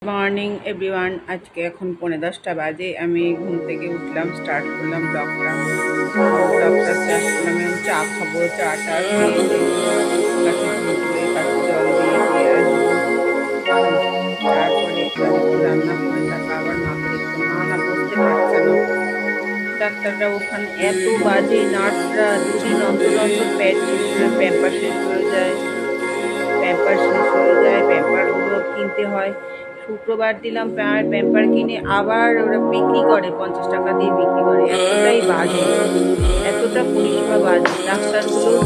Morning everyone. আজকে এখন 10:30 বাজে। আমি ঘুম থেকে উঠলাম, স্টার্ট করলাম ব্লগটা স্টার্ট করলাম। আমি চা খাবো, চাটা খেয়ে গাছে গাছে জল দিয়ে আসবো। তারপরে একটু রান্না করে তারপর আবার মাকে দেখতে মা না বসতে পারছে না। ডাক্তাররা ওখানে এত বাজে, নার্সরা দুদিন অন্তর অন্তর প্যাম্পার শেষ হয়ে যায়, প্যাম্পারগুলো কিনতে হয়। শুক্রবার দিলাম প্যাম্পার কিনে, আবার ওরা বিক্রি করে 50 টাকা দিয়ে বিক্রি করে। এতটাই বাজে, এতটা পরিষেবা বাজে। ডাক্তারগুলো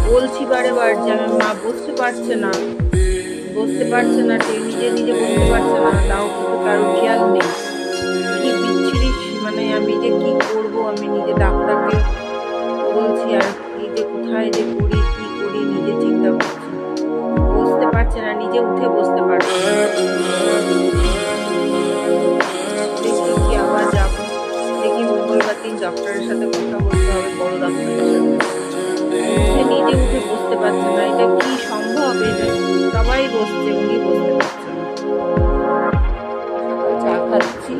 বলছি বারে বার যে আমার মা বসতে পারছে না, নিজে নিজে বসতে পারছে না, তাও কিন্তু কারো খেয়াল নেই। কি বিচ্ছিরি, মানে আমি যে কি করব, আমি নিজে ডাক্তারকে বলছি আর নিজে কোথায় যে করি কি করি নিজে চিন্তা করছি। বসতে পারছে না, নিজে উঠে বসতে পারছে না। দেখি কি আবার যাবো, দেখি মঙ্গলবার দিন ডক্টরের সাথে কথা বলতে হবে, বড় ডাক্তারের সাথে। নিজে উঠে বসতে পারছে না, এটা কি সম্ভব? এটা সবাই বসছে, উনি বসতে পারছে না। চা খাচ্ছি,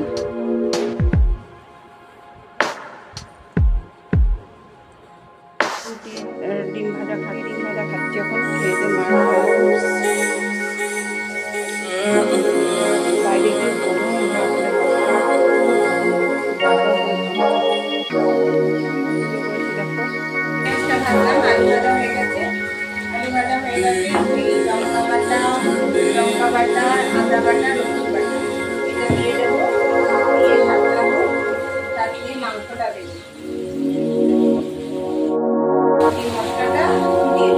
ডিম ভাজা খাচ্ছি এখন। খেয়ে দিয়ে মার বাইরে গিয়ে গরম লঙ্কা বাটা, আদা বাটা, রসুন বাটা, এটা দিয়ে দেবো, দিয়ে ভাজবো, তারপরে মাংসটা দেবো, এই মশলাটা দিয়ে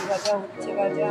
ভাজা, উচ্ছে ভাজা,